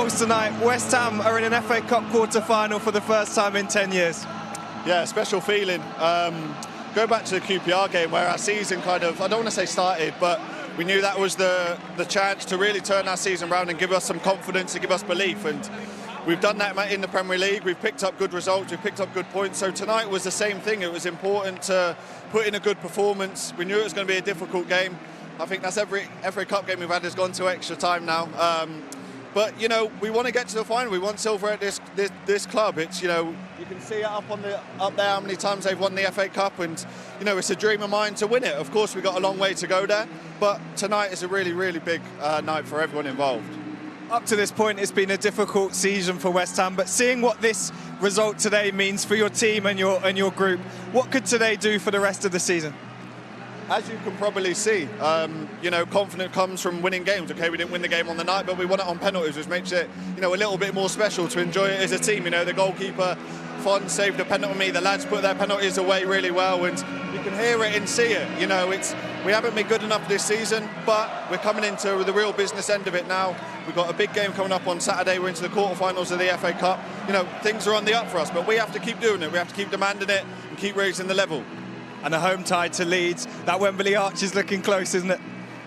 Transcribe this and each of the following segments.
results tonight. West Ham are in an FA Cup quarter-final for the first time in 10 years. Yeah, special feeling. Go back to the QPR game where our season kind of, I don't want to say started, but we knew that was the chance to really turn our season around and give us some confidence and give us belief. And we've done that in the Premier League. We've picked up good results. We've picked up good points. So tonight was the same thing. It was important to put in a good performance. We knew it was going to be a difficult game. I think that's every cup game we've had has gone to extra time now. But you know, we want to get to the final. We want silver at this club. It's, you know, you can see it up there how many times they've won the FA Cup, and you know, it's a dream of mine to win it. Of course, we've got a long way to go there, but tonight is a really, really big night for everyone involved. Up to this point, it's been a difficult season for West Ham, but seeing what this result today means for your team and your group, what could today do for the rest of the season? As you can probably see, you know, confidence comes from winning games. Okay, we didn't win the game on the night, but we won it on penalties, which makes it, you know, a little bit more special to enjoy it as a team. You know, the goalkeeper, Fon, saved a penalty. The lads put their penalties away really well, and you can hear it and see it. You know, we haven't been good enough this season, but we're coming into the real business end of it now. We've got a big game coming up on Saturday. We're into the quarterfinals of the FA Cup. You know, things are on the up for us, but we have to keep doing it. We have to keep demanding it and keep raising the level. And a home tie to Leeds. That Wembley Arch is looking close, isn't it?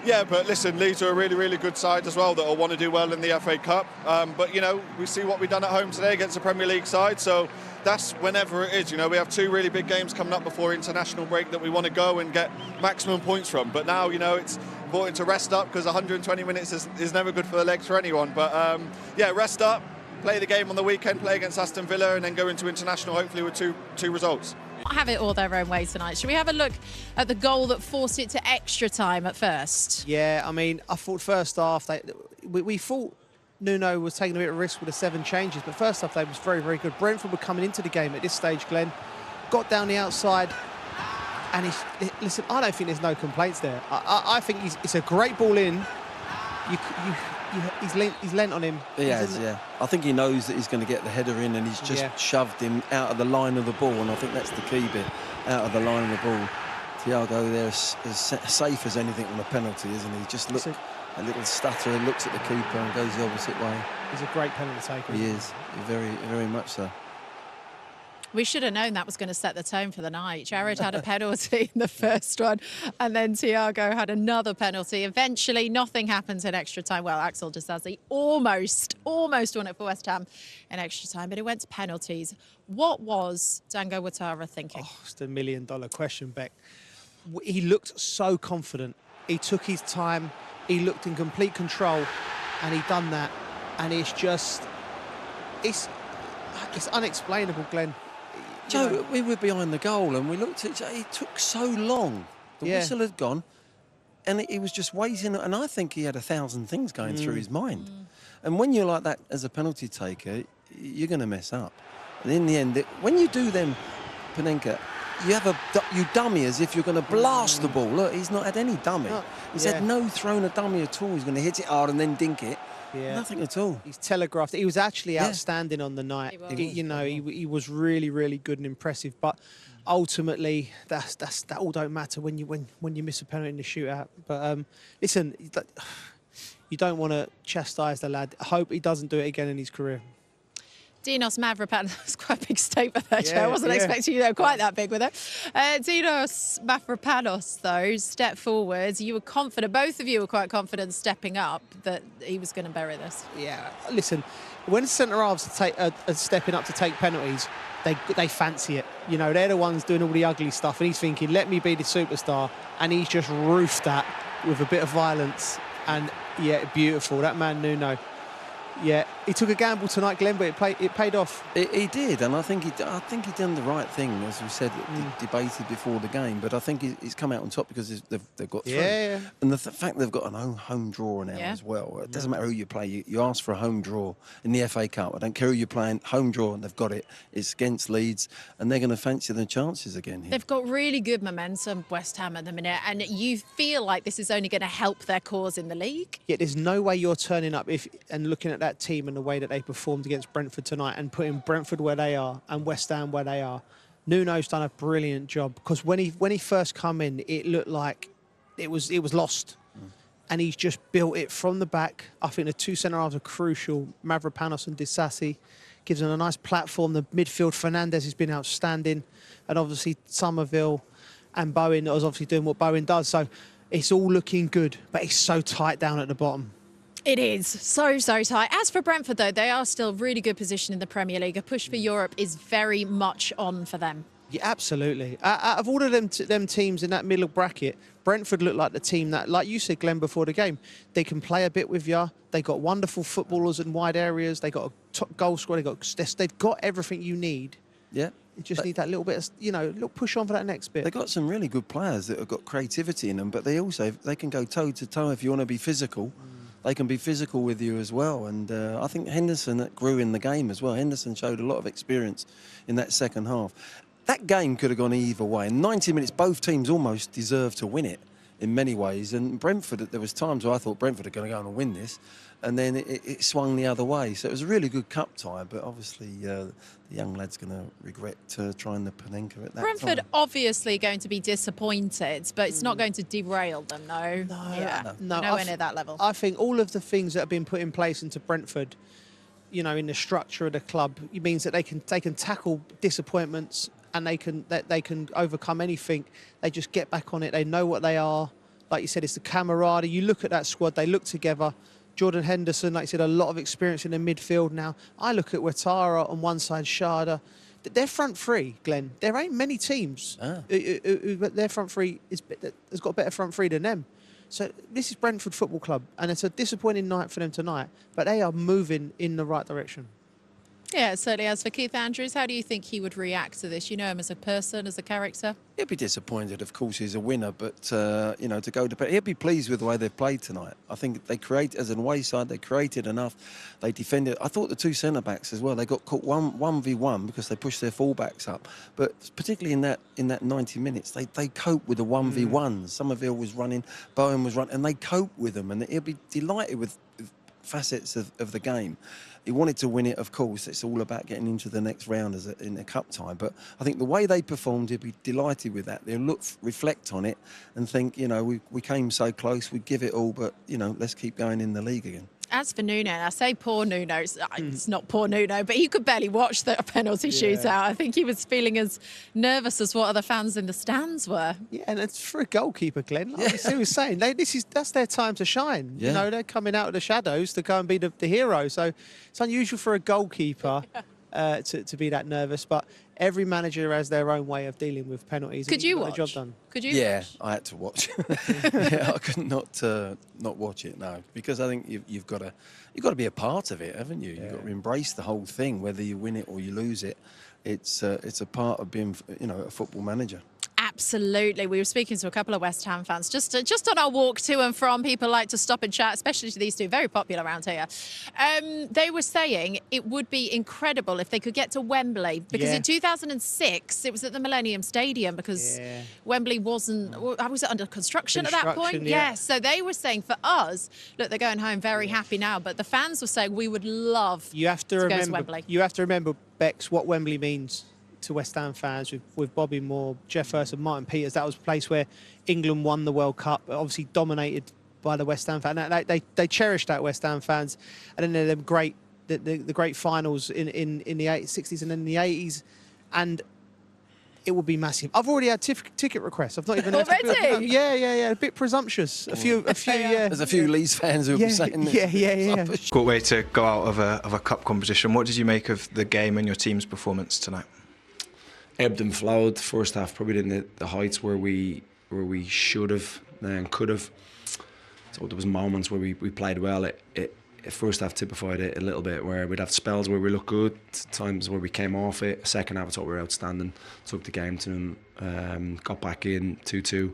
Yeah, but listen, Leeds are a really, really good side as well that will want to do well in the FA Cup. But, you know, we see what we've done at home today against the Premier League side. So that's whenever it is. You know, we have two really big games coming up before international break that we want to go and get maximum points from. But now, you know, it's important to rest up because 120 minutes is never good for the legs for anyone. But, yeah, rest up, play the game on the weekend, play against Aston Villa, and then go into international, hopefully with two results. Have it all their own way tonight. Should we have a look at the goal that forced it to extra time at first? Yeah, I mean, I thought first half, we thought Nuno was taking a bit of risk with the 7 changes, but first half they was very, very good. Brentford were coming into the game at this stage, Glenn, got down the outside, and listen, I don't think there's no complaints there. I think it's a great ball in. He's lent on him. He has, yeah. I think he knows that he's going to get the header in, and he's just shoved him out of the line of the ball, and I think that's the key bit, out of the line of the ball. Thiago there is as safe as anything on a penalty, isn't he? Just look, a little stutter, looks at the keeper and goes the opposite way. He's a great penalty taker. He is, very, very much so. We should have known that was going to set the tone for the night. Jared had a penalty in the first one, and then Thiago had another penalty. Eventually, nothing happens in extra time. Well, Axel Disasi almost won it for West Ham in extra time, but it went to penalties. What was Dango Ouattara thinking? Oh, it's the $1 million question, Beck. He looked so confident. He took his time. He looked in complete control, and he done that. And it's just, it's unexplainable, Glenn. Joe, we were behind the goal and we looked at each other. It took so long. The whistle had gone and he was just waiting. And I think he had 1,000 things going through his mind. And when you're like that as a penalty taker, you're going to mess up. And in the end, when you do them, Panenka, you dummy as if you're going to blast the ball. Look, he's not had any dummy. He's had no thrown a dummy at all. He's going to hit it hard and then dink it. Yeah. Nothing at all. He's telegraphed. He was actually outstanding on the night. He was really, really good and impressive. But ultimately, that all don't matter when you miss a penalty in the shootout. But listen, you don't want to chastise the lad. I hope he doesn't do it again in his career. Dinos Mavropanos, that's quite a big statement there, Joe. I wasn't expecting you to go quite that big with it. Dinos Mavropanos, though, stepped forward. You were confident, both of you were quite confident stepping up that he was going to bury this. Yeah, listen, when centre-halves are stepping up to take penalties, they fancy it. You know, they're the ones doing all the ugly stuff, and he's thinking, let me be the superstar, and he's just roofed that with a bit of violence. And, yeah, beautiful. That man, Nuno. Yeah, he took a gamble tonight, Glenn, but it paid off. He did, and I think he done the right thing, as we said, debated before the game. But I think he's come out on top because they've got through. Yeah. And the fact they've got an home draw now as well. It doesn't matter who you play. You ask for a home draw in the FA Cup. I don't care who you're playing. Home draw, and they've got it. It's against Leeds, and they're going to fancy their chances again here. They've got really good momentum, West Ham, at the minute, and you feel like this is only going to help their cause in the league. Yeah, there's no way you're turning up and looking at that team and the way that they performed against Brentford tonight and putting Brentford where they are and West Ham where they are. Nuno's done a brilliant job because when he first come in, it looked like it was lost. and he's just built it from the back. I think the two centre-halves are crucial. Mavropanos and Disasi gives them a nice platform. The midfield, Fernandez has been outstanding. And obviously Somerville and Bowen was obviously doing what Bowen does. So it's all looking good, but it's so tight down at the bottom. It is so tight. As for Brentford, though, they are still really good position in the Premier League. A push for Europe is very much on for them. Yeah, absolutely. Out of all of them teams in that middle bracket, Brentford look like the team that, like you said, Glenn, before the game, they can play a bit with you. They got wonderful footballers in wide areas. They got a top goal scorer. They've got everything you need. Yeah. You just need that little bit of, little push on for that next bit. They've got some really good players that have got creativity in them, but they can go toe to toe if you want to be physical. They can be physical with you as well. And I think Henderson grew in the game as well. Henderson showed a lot of experience in that second half. That game could have gone either way. In 90 minutes, both teams almost deserved to win it in many ways. And Brentford, there was times where I thought Brentford are going to go on and win this. And then it swung the other way. So it was a really good cup tie. But obviously, the young lad's going to regret trying the Panenka at that Brentford time. obviously going to be disappointed, but it's not going to derail them, no. No. Nowhere near that level. I think all of the things that have been put in place into Brentford, in the structure of the club, it means that they can tackle disappointments and they can overcome anything. They just get back on it. They know what they are. Like you said, it's the camaraderie. You look at that squad, they look together. Jordan Henderson, like I said, a lot of experience in the midfield now. I look at Ouattara on one side, Sharda. They're front three, Glenn. There ain't many teams who their front three has got a better front three than them. So this is Brentford Football Club, and it's a disappointing night for them tonight, but they are moving in the right direction. Yeah, it certainly has. For Keith Andrews, how do you think he would react to this? You know him as a person, as a character? He'll be disappointed, of course, he's a winner, but, to go to... He'll be pleased with the way they've played tonight. I think they as an away side, they created enough. They defended. I thought the two centre-backs as well, they got caught 1v1 because they pushed their full-backs up. But particularly in that 90 minutes, they coped with the 1v1s. Somerville was running, Bowen was running, and they coped with them. And he'll be delighted with facets of the game. He wanted to win it, of course. It's all about getting into the next round in a cup tie. But I think the way they performed, he'll be delighted with that. They'll reflect on it and think, we came so close, we'd give it all, but, let's keep going in the league again. As for Nuno, I say poor Nuno, it's not poor Nuno, but he could barely watch the penalty shootout. I think he was feeling as nervous as what other fans in the stands were. Yeah, and it's for a goalkeeper, Glenn. Like he was saying, that's their time to shine. Yeah. They're coming out of the shadows to go and be the hero. So it's unusual for a goalkeeper to be that nervous, but every manager has their own way of dealing with penalties. Could you watch? The job done. Could you? Yeah, watch? I had to watch. I could not watch it, no, because I think you've got to be a part of it, haven't you? You've got to embrace the whole thing, whether you win it or you lose it. It's a part of being, a football manager. Absolutely. We were speaking to a couple of West Ham fans just on our walk to and from. People like to stop and chat, especially to these two, very popular around here. They were saying it would be incredible if they could get to Wembley, because in 2006 it was at the Millennium Stadium, because Wembley was it under construction at that point? Yeah. So they were saying for us, look, they're going home very happy now, but the fans were saying we would love to go to Wembley. You have to remember, Bex, what Wembley means to West Ham fans with Bobby Moore, Jeff Hurst and Martin Peters. That was a place where England won the World Cup, obviously dominated by the West Ham fans. They cherished that, West Ham fans. And then them the great finals in the 60s and then the 80s. And it would be massive. I've already had ticket requests. I've not even left the building. Yeah. A bit presumptuous. A few. Yeah. There's a few Leeds fans who will be saying this. Yeah. Good way to go out of a cup competition. What did you make of the game and your team's performance tonight? Ebbed and flowed. First half probably didn't the heights where we should have and could have. So there was moments where we played well. It first half typified it a little bit, where we'd have spells where we looked good, times where we came off it. Second half I thought we were outstanding. Took the game to them, got back in 2-2.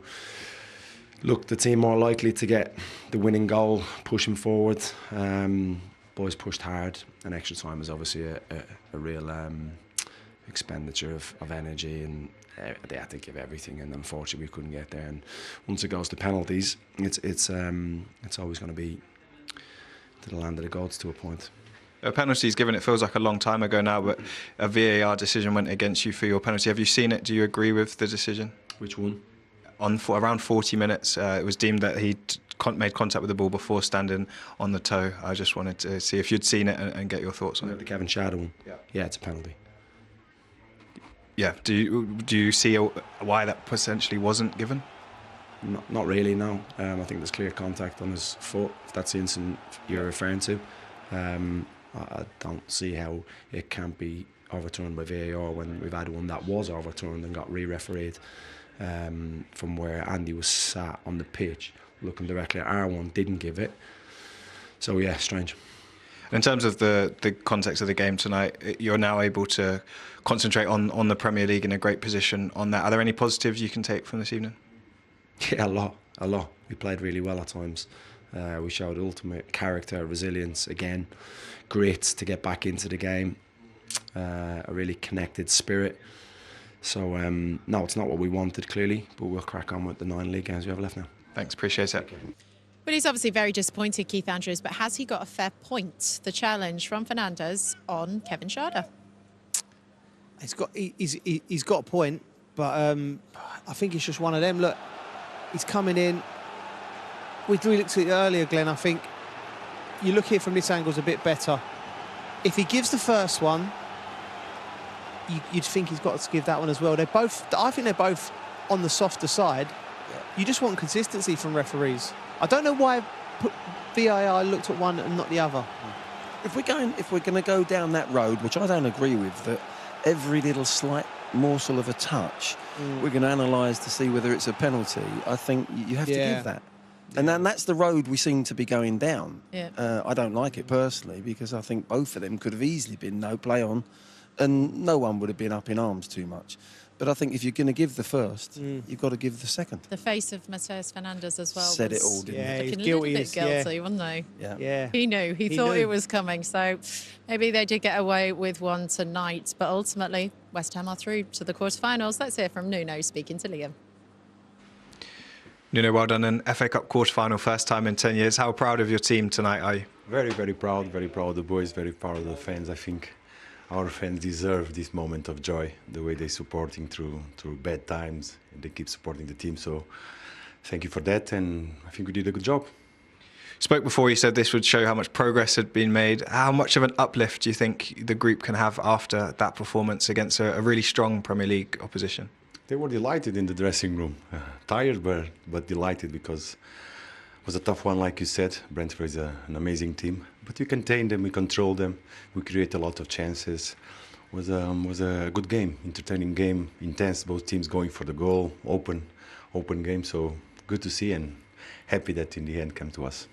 Looked the team more likely to get the winning goal, pushing forward. Boys pushed hard, and extra time was obviously a real expenditure of energy, and they had to give everything, and unfortunately we couldn't get there. And once it goes to penalties, it's always going to be to the land of the gods to a point. Penalties given, it feels like a long time ago now, but a VAR decision went against you for your penalty. Have you seen it? Do you agree with the decision? Which one? for around 40 minutes. It was deemed that he made contact with the ball before standing on the toe. I just wanted to see if you'd seen it and get your thoughts on it. The Kevin Shada one. Yeah, it's a penalty. Yeah. Do you see why that potentially wasn't given? Not really, no. I think there's clear contact on his foot, if that's the incident you're referring to. I don't see how it can't be overturned by VAR when we've had one that was overturned and got re-refereed from where Andy was sat on the pitch looking directly at our one, didn't give it. So yeah, strange. In terms of the context of the game tonight, you're now able to concentrate on the Premier League in a great position on that. Are there any positives you can take from this evening? Yeah, a lot. We played really well at times. We showed ultimate character, resilience again, grit to get back into the game, a really connected spirit. So no, it's not what we wanted clearly, but we'll crack on with the 9 league games we have left now. Thanks, appreciate it. But he's obviously very disappointed, Keith Andrews, but has he got a fair point? The challenge from Fernandes on Kevin Shada. He's got a point, but I think it's just one of them. Look, he's coming in. We looked at it earlier, Glenn. I think you look at it from this angle is a bit better. If he gives the first one, you'd think he's got to give that one as well. I think they're both on the softer side. You just want consistency from referees. I don't know why VAR looked at one and not the other. If we're going to go down that road, which I don't agree with, that every little slight morsel of a touch, we're going to analyse to see whether it's a penalty. I think you have to give that. And then that's the road we seem to be going down. Yeah. I don't like it personally because I think both of them could have easily been no play on and no one would have been up in arms too much. But I think if you're going to give the first, you've got to give the second. The face of Mateus Fernandes as well. Said it all, didn't he? He's guilty. guilty, A little bit guilty, wasn't they? Yeah. He knew. He thought it was coming. So maybe they did get away with one tonight. But ultimately, West Ham are through to the quarterfinals. Let's hear from Nuno speaking to Liam. Nuno, well done. An FA Cup quarter-final, first time in 10 years. How proud of your team tonight are you? Very, very proud of the boys, very proud of the fans. I think our fans deserve this moment of joy, the way they're supporting through bad times, and they keep supporting the team. So thank you for that, and I think we did a good job. Spoke before, you said this would show how much progress had been made. How much of an uplift do you think the group can have after that performance against a really strong Premier League opposition? They were delighted in the dressing room. Tired, but delighted because it was a tough one, like you said. Brentford is an amazing team. But we contained them, we controlled them, we create a lot of chances. Was a good game, entertaining game, intense, both teams going for the goal, open game. So good to see and happy that in the end came to us.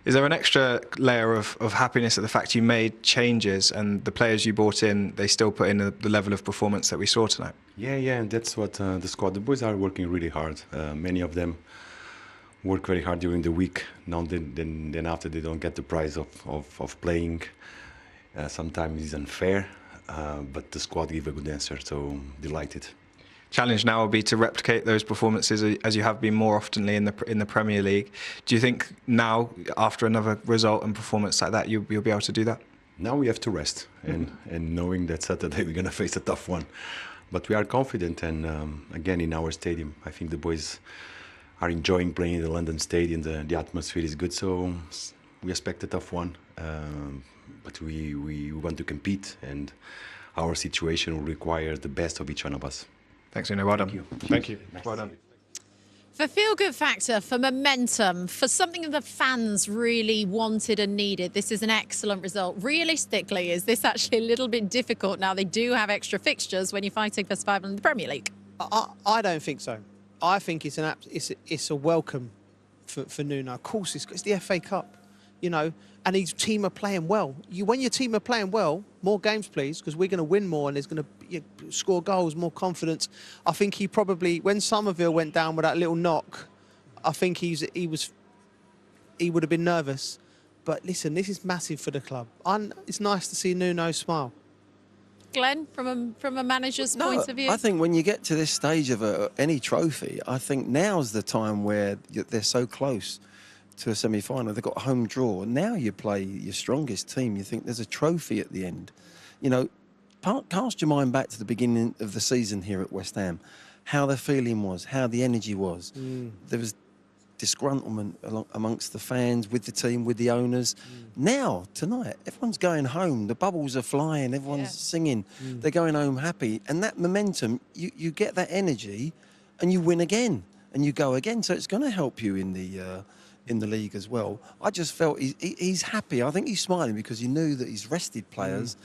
Is there an extra layer of happiness at the fact you made changes and the players you brought in, they still put in the level of performance that we saw tonight? Yeah, and that's what the squad, the boys are working really hard. Many of them work very hard during the week. Now then after they don't get the prize of playing. Sometimes it's unfair, but the squad gave a good answer, so delighted. Challenge now will be to replicate those performances as you have been more oftenly in the Premier League. Do you think now, after another result and performance like that, you'll be able to do that? Now we have to rest, and knowing that Saturday we're going to face a tough one. But we are confident, and again in our stadium, I think the boys are enjoying playing in the London Stadium. The atmosphere is good, so we expect a tough one. But we want to compete, and our situation will require the best of each one of us. Thanks, Nuno. Well done. Thank you. Well done. For feel-good factor, for momentum, for something that the fans really wanted and needed, this is an excellent result. Realistically, is this actually a little bit difficult now? They do have extra fixtures when you're fighting for survival in the Premier League. I don't think so. I think it's a welcome for Nuno. Of course, it's the FA Cup, you know, and his team are playing well. When your team are playing well, more games, please, because we're going to win more and there's going to score goals, more confidence. I think he probably, when Somerville went down with that little knock, I think he would have been nervous. But listen, this is massive for the club. It's nice to see Nuno smile. Glenn, from a manager's point of view? I think when you get to this stage of any trophy, I think now's the time where they're so close to a semi-final. They've got a home draw. Now you play your strongest team. You think there's a trophy at the end. You know, cast your mind back to the beginning of the season here at West Ham. how the feeling was, how the energy was. There was disgruntlement amongst the fans, with the team, with the owners. Now, tonight, everyone's going home. The bubbles are flying. Everyone's singing. They're going home happy. And that momentum, you get that energy and you win again and you go again. So it's going to help you in the league as well. I just felt he's happy. I think he's smiling because he knew that he's rested players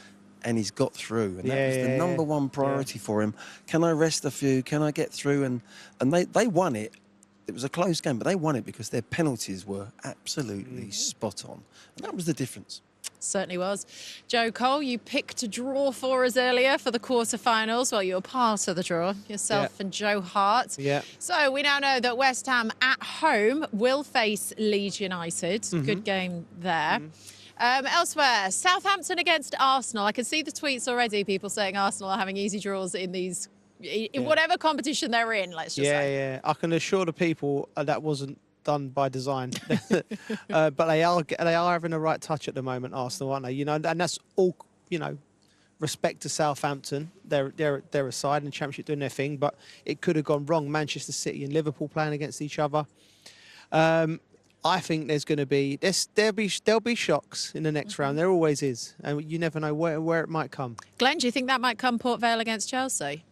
and he's got through. And that was the number one priority for him. Can I rest a few? Can I get through? And they won it. It was a close game, but they won it because their penalties were absolutely spot on. And that was the difference. Certainly was. Joe Cole, you picked a draw for us earlier for the quarterfinals. Well, you were part of the draw, yourself and Joe Hart. Yeah. So we now know that West Ham at home will face Leeds United. Good game there. Elsewhere, Southampton against Arsenal. I can see the tweets already, people saying Arsenal are having easy draws in these, in whatever competition they're in, let's just say. Yeah. I can assure the people that wasn't done by design. But they are having a right touch at the moment, Arsenal, aren't they? You know, and that's all, you know, respect to Southampton. They're a side in the Championship doing their thing, but it could have gone wrong. Manchester City and Liverpool playing against each other. I think there's going to be there'll be shocks in the next round. There always is, and you never know where it might come. Glenn, do you think that might come Port Vale against Chelsea?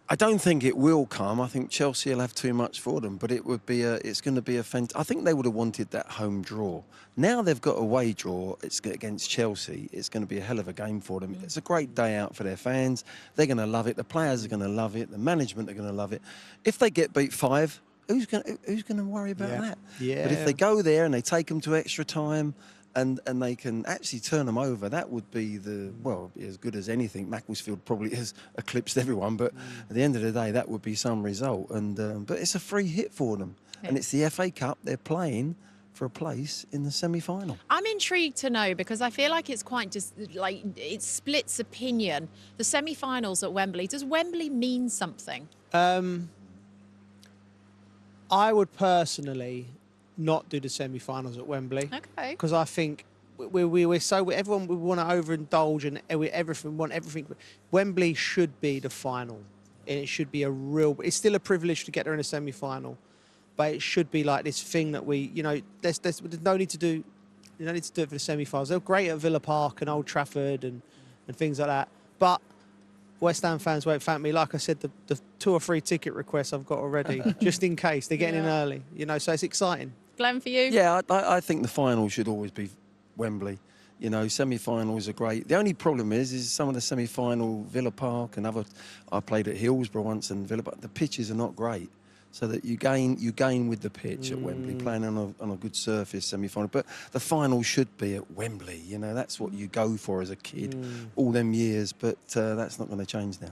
I don't think it will come. I think Chelsea will have too much for them, but it's going to be a I think they would have wanted that home draw. Now they've got a away draw. It's against Chelsea. It's going to be a hell of a game for them. It's a great day out for their fans. They're going to love it. The players are going to love it. The management are going to love it. If they get beat 5, who's going to worry about that? Yeah. But if they go there and they take them to extra time, and they can actually turn them over, that would be as good as anything. Macclesfield probably has eclipsed everyone, but at the end of the day, that would be some result. And but it's a free hit for them, and it's the FA Cup. They're playing for a place in the semi-final. I'm intrigued to know because I feel like it's quite it splits opinion. The semi-finals at Wembley. Does Wembley mean something? I would personally not do the semi-finals at Wembley. Okay. Because I think everyone we want to overindulge and want everything. Wembley should be the final, and it should be it's still a privilege to get there in a semi-final, but it should be like this thing that there's no need to do. You don't need to do it for the semi-finals. They're great at Villa Park and Old Trafford and things like that, but West Ham fans won't thank me. Like I said, the 2 or 3 ticket requests I've got already, just in case they're getting in early. So it's exciting. Glenn, for you? Yeah, I think the final should always be Wembley. Semi-finals are great. The only problem is some of the semi-final Villa Park and I played at Hillsborough once and Villa Park. The pitches are not great, so that you gain with the pitch at Wembley, playing on a good surface semi-final. But the final should be at Wembley. That's what you go for as a kid, all them years. But that's not going to change now.